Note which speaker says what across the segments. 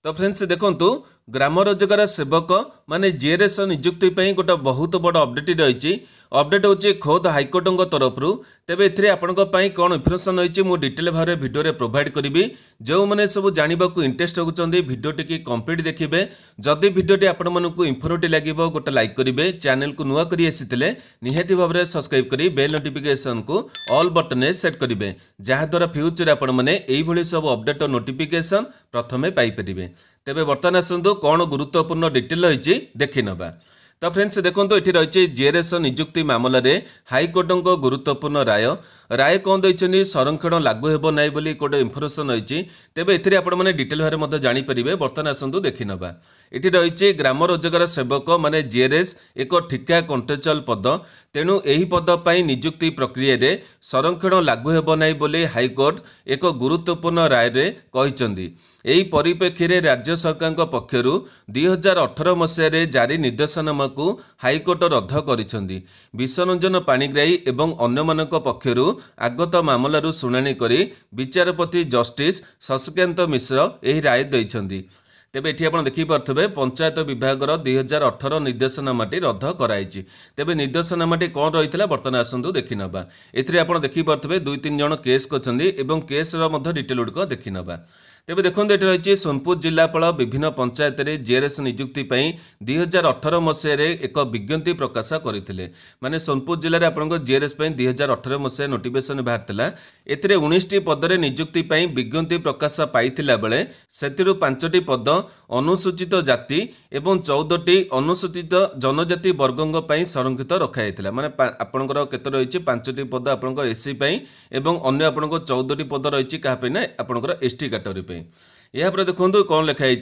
Speaker 1: तो फ्रेंड्स देखंतु ग्राम रोजगार सेवक माने जीआरएस नियुक्ति पे गोटे बहुत बड़ अपडेट रही। अपडेट होची खोद हाइकोर्ट तरफ तेबे एथिरे आपनक पई कोन इन्फॉर्मेशन होईची मु डिटेल भारे वीडियो रे प्रोवाइड करिवि। जो माने सब जानिबा को इंटरेस्ट होचंदी वीडियो टी कंप्लीट देखिबे। जदि वीडियो टी आपन मनकु इंफॉर्मेटिव लागिबो गोटे लाइक करिवे। चैनल को नुवा करी आसीतिले निहाती भाबरे सब्सक्राइब करी बेल नोटिफिकेशन को ऑल बटन रे सेट करिवे, जहा द्वारा फ्यूचर आपन माने एई भली सब अपडेट और नोटिफिकेशन प्रथमे पाई परिबे। तेबे वर्तमान आसतु कौन गुरुत्वपूर्ण डिटेल रही देखि नबा। तो फ्रेंड्स देखो ये रही जीआरएस नियुक्ति मामला रे हाइकोर्ट गुरुत्वपूर्ण राय कौन देइछनी संरक्षण लागू हेबो नै बोली गोटे इन्फॉर्मेशन रही। तेबे एथिरे आपण माने डिटेल भारे मते जानि परिबे। वर्तमान आसतु देखि नबा। एठी रही ग्राम रोजगार सेवक माने जीआरएस एक ठिका कॉन्ट्रेक्चुअल पद, तेणु एही पद पई नियुक्ति प्रक्रिया रे संरक्षण लागू हेबो नै बोली हाइकोर्ट एक गुरुत्वपूर्ण राय रे कहिसंदी। एही परिप्रेक्षी राज्य सरकार पक्षरु 2018 मसीह जारी निर्देशनामा को हाइकोर्ट रद्द करिसंदी। विश्वरंजन पाणिग्राही एवं अन्यमानक पक्षरु आगत मामलारू शुणाणी करी विचारपति जस्टिस शशिकांत मिश्र एही राय दैछंदी। तेबे एठी आपण देखि पारथबे पंचायत विभागर 2018 निर्देशनामाटी रद्द कराइछि। तेबे निर्देशनामाटी कोन रहितला वर्तमान आसंतु देखि नबा। एथिरे आपण देखि पारथबे 2-3 जण केस करछंदी एवं केस रो मध्य डिटेल उडको देखि नबा। तेबे देखते ये रही सोनपुर जिलापाल विभिन्न पंचायत रे जीआरएस नियुक्ति 2018 मसीह एक विज्ञप्ति प्रकाश करते। माने सोनपुर जिले में आपंक जीआरएस 2018 मसीह नोटिफिकेशन बाहर एथिरे 19टी पदरे नियुक्ति विज्ञप्ति प्रकाश पाई बेले से 5टी पद अनुसूचित जाति एवं 14टी अनुसूचित जनजाति वर्गों संरक्षित रखाई। माने आपंकर केते रही 5टी पद आपंकर एससी एवं अन्य आपंक 14टी पद रही क्या आपंकर एसटी कैटेगरी। यहाँ पर देखो कौन लिखाई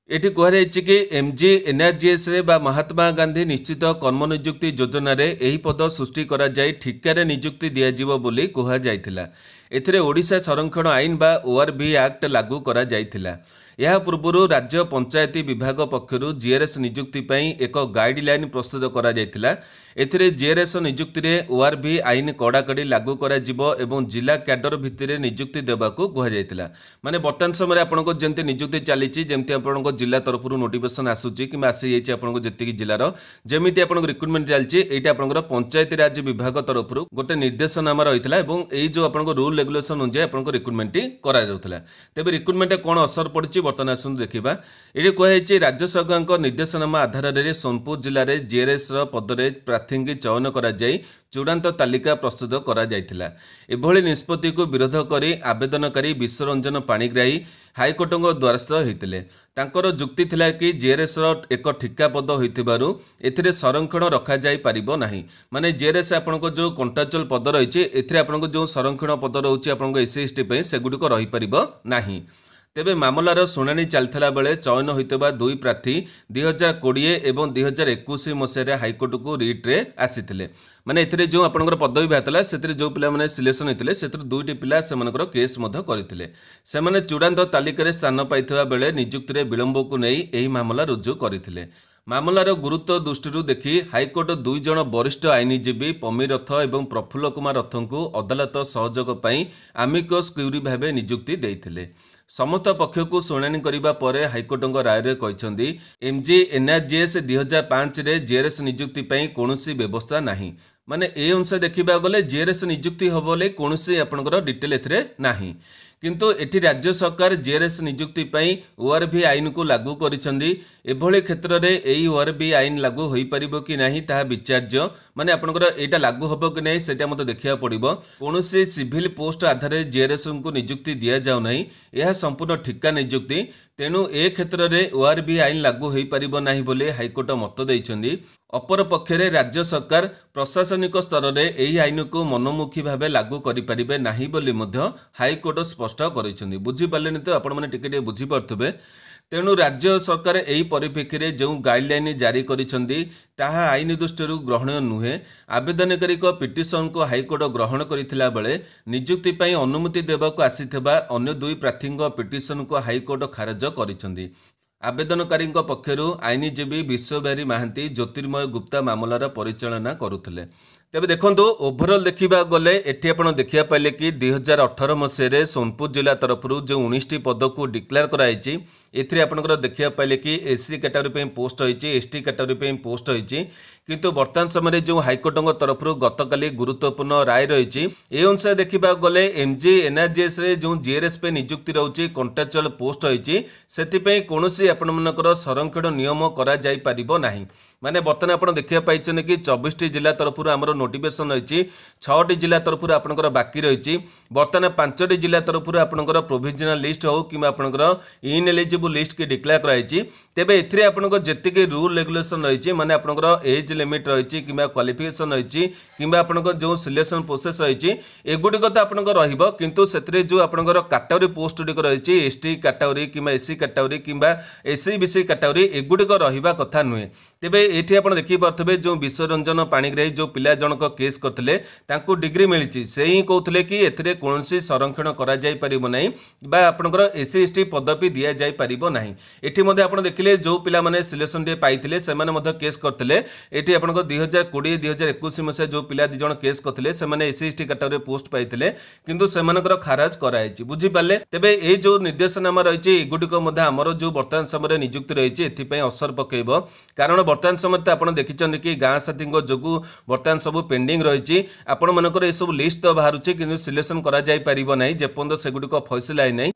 Speaker 1: ये कहुई कि एमजी एनआरजीएस महात्मा गांधी निश्चित कर्म नियुक्ति योजना रे यही पद सृष्टि करा जाय ठिकार नियुक्ति दियाजिवो बोली कहुला। एथिरे ओडिशा संरक्षण आईन बा ओआरबी एक्ट लागू करा जायथिला। यह पूर्व राज्य पंचायती विभाग पक्षरु जीआरएस नियुक्ति एक गाइडलाइन प्रस्तुत करा जायथिला। एथिरे जीआरएस नियुक्ति रे ओआरबी आईन कड़ाकड़ी लागू करा जिवो एवं जिला कैडर भित्तिरे नियुक्ति देबाकू कहा जायथिला। माने वर्तमान समय आपनको जेंति नियुक्ति चलीची जेंति आपनको जिला तरफरु नोटिफिकेशन आसुची कि आसी जायछि आपनको जेतिकी जिल्लार जेमिति आपनको रिक्रुटमेंट चलछि एटा आपनको पंचायती राज विभाग तरफरु गोटे निर्देशनामा रहितला एवं एई जो आपनको रूल रेगुलेशन अनुसार आपनको रिक्रुटमेंट करा जाउथला। तेबे रिक्रुटमेंट कोन असर पड़छि वर्तमान आसु देखिबा। एठी कहिछि राज्य सरकारक निर्देशनामा आधार रे सोनपुर जिल्ला रे जीआरएस पदरे प्रार्थी चयन करा जाय चूड़ांत तालिका प्रस्तुत करा जायथिला। एभली निष्पत्ति को विरोध करी आवेदनकारी विश्वरंजन पाणिग्राही हाइकोर्ट द्वारस्थ होते। तांकर जुक्ति थिला कि जीआरएस एक ठिका पद होइथिबारु एथिरे संरक्षण रखा जाय पारिबो नाही। माने जीआरएस आपनको जो कॉन्ट्रेक्चुअल पद रहिछि एथिरे आपनको जो संरक्षण पद रहउछि आपनको एससी एसटी पे सेगुडी को रहि पारिबो नाही। तेबे मामलार शुणाणी चलता बेले चयन होता 2 प्रार्थी 2020 एवं 2021 मसीह हाइकोर्ट को रिट्रे आसीथिले। माने एथिरे जो आपनकर पदवी बाहरला से जो पिला माने सिलेक्शन होते से 2टी पिला सेमानकर केस मध्य करथिले। सेमाने चूड़ांत तालिका स्थान पाइथिबा बेले नियुक्ति रे विलंब को नहीं एही मामला रुजु करथिले। मामलार गुरुत्व दृष्टि देखि हाइकोर्ट 2 जण वरिष्ठ आईनजीवी पमीर रथ और प्रफुल्ल कुमार रथ को अदालत सहयोग पई आमिकस क्यूरी भावे नियुक्ति देइथिले। समस्त पक्ष को शुणाणी करने पर हाइकोर्ट राय रे कहते एमजी एनआरजीएस 2005 रे जीआरएस नियुक्ति कौन व्यवस्था नहीं। माने ए अनुसार देखा गले जीआरएस नियुक्ति हम बोले कौन आपंकर डिटेल एथिरे नाही। किंतु एठी राज्य सरकार जीआरएस नियुक्ति ओआरबी आईन को लागू करिसंदी। एभली क्षेत्र में यही ओआरबी आईन लागू हो पारिबो कि नाही ताहा विचार्य। माने आपनकर एटा लागू हबो कि नाही सेटा मते देखिया पड़िबो। कोनोसी सिविल पोस्ट आधार रे जीआरएस को नियुक्ति दिया जाउ नाही, यह संपूर्ण ठिका नियुक्ति। तेणु ए क्षेत्र में ओआरबी आईन लागू हो पारिबो नाही बोले हाइकोर्ट मत दैछंदी। अपर पक्षरे राज्य सरकार प्रशासनिक स्तर में यही आईन को मनोमुखी भाव लागू करें ना बोली हाइकोर्ट स्पष्ट कर बुझी पारे तो आपण मैंने टिके बुझी पारे। तेणु राज्य सरकार यही परिप्रेक्षी में जो गाइडलाइन जारी करिसेंती ताहा आईन दृष्टि ग्रहणीय नुहे। आवेदनकारी पिटिशन को हाइकोर्ट ग्रहण करथिला बेले नियुक्ति अनुमति देवाक आसीथिबा अन्य 2 प्रार्थी पिटिशन को हाइकोर्ट खारज करिसेंती। आवेदनकारी पक्षर आईनजीवी विश्वविहारी महांती ज्योतिर्मय गुप्ता मामलार परिचालना करुले। तेबे देखो ओभरऑल देखा गले एटी आप देखा पाइले कि 2018 मसीह सोनपुर जिला तरफ जो 19टी पद को डिक्लेयर कराई एथिरे आपनकर देखा पाइले कि एससी कैटेगरी पोस्ट होती एसटी कैटेगरी पोस्ट होती किंतु वर्तमान समय जो हाइकोर्ट तरफ गतकाली गुरुत्वपूर्ण राय रही ए अनुसार देखा गले एमजी एनआरजीएस जो जीआरएस पे नियुक्ति रही कॉन्ट्राक्चुअल पोस्ट होती से कौन आपंकर संरक्षण नियम करा माने बर्तमान आप देखा पाई कि 24टी जिला तरफ आमर नोटिफिकेशन रही 6टी जिला तरफ आपंकर बाकी रही बर्तमान 5टी जिला तरफ आपंकर प्रोविजनल लिस्ट हो कि इन एलिजिबल लिस्ट की डिक्लेयर कराई तेबे एथिरे आपंकर जेतिके रूल रेगुलेशन रही माने आपंकर एज लिमिट रही कि क्वालिफिकेशन रही कि आपंकर जो सिलेक्शन प्रोसेस रही एगुड़िक तो आपंकर रहिबो किंतु सेतिरे जो आपंकर कैटेगरी पोस्ट गुड़िक रही एसटी कैटेगरी कि एससी कैटेगरी कि एससी बीसी कैटेगरी एगुड़िक रहिबा कथा नुहे। तेबे एठी आपण देखि पारथबे जो विश्वरंजन पाणिग्राही जो पिला जनक केस करथिले तांको डिग्री मिलिछि से ही कहउथिले कि एथिरे कोनोसी संरक्षण करा जाय परिबो नाही बा आपनकर एससी एसटी पदवी दिया जाय परिबो नाही। एठी मध्ये आपण देखिले जो पिला माने सिलेक्शन डे पाइथिले से माने मध्ये केस करथिले एठी आपनकर 2020 2021 मसे जो पिला दि जण केस करथिले से माने एससी एसटी कैटेगरी पोस्ट पाइथिले किंतु से मानकर खारज करायछि बुझि पाले। तेबे ए जो निर्देशनामा रहिछि एगुडिक मध्ये हमर जो वर्तमान समय नियुक्ति रहिछि एथि पय असर पकेइबो कारण वर्तमान समय आप देखिए कि गाँ साथी जो बर्तमान सब पेंडिंग रही आपण मनकर ये सब लिस्ट तो बाहर कि सिलेक्शन करा जाय परिबो नाही जेपर्यंत सेगुडिक फैसला है नहीं।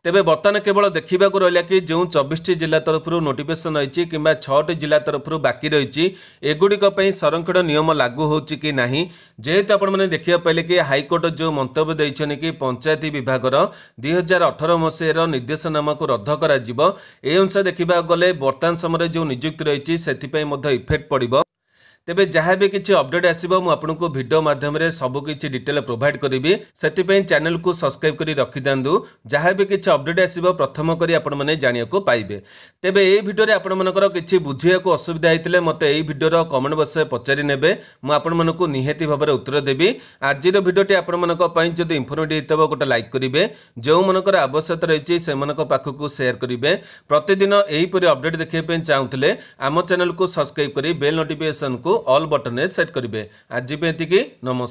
Speaker 1: तेबे बर्तमान केवल देखा रहा कि जो 24टी जिला तरफ नोटिफिकेशन रही कि 6टी जिला तरफ बाकी रही एगुड़िक संरक्षण नियम लागू हो कि नहीं जेहेतु आपने देखा पाइले कि हाइकोर्ट जो मंतव्य देइछनि कि पंचायती विभाग 2018 मसीहार निर्देशनामा को रद्द करा जिवो ए अनुसार देखा गले वर्तमान समय जो नियुक्ति रही से इफेक्ट पड़ो। तेबे जहाँ भी किसी अपडेट आसो मुझे वीडियो माध्यम सबकि डिटेल प्रोवाइड करी से चैनल को सब्सक्राइब कर रखी दिंतु जहाँ भी किसी अपडेट आसो प्रथम करी आपने जाना पाइबे। तेबे ये वीडियो आपंकर किसी बुझे को असुविधा होते मत यही वीडियो कमेंट बक्स में पचारि ने मुझे निहाती भाव में उत्तर देवी। आज भिडियोटी आपंप इनफर्मेटिव होता गोटे लाइक करेंगे जो मनकर आवश्यकता रही से पाखक सेयार करेंगे प्रतिदिन यहीपरि अपडेट देखा चाहूले आम चैनल को सब्सक्राइब कर बेल नोटिफिकेशन को ऑल बटन सेट करेंगे। आज नमस्कार।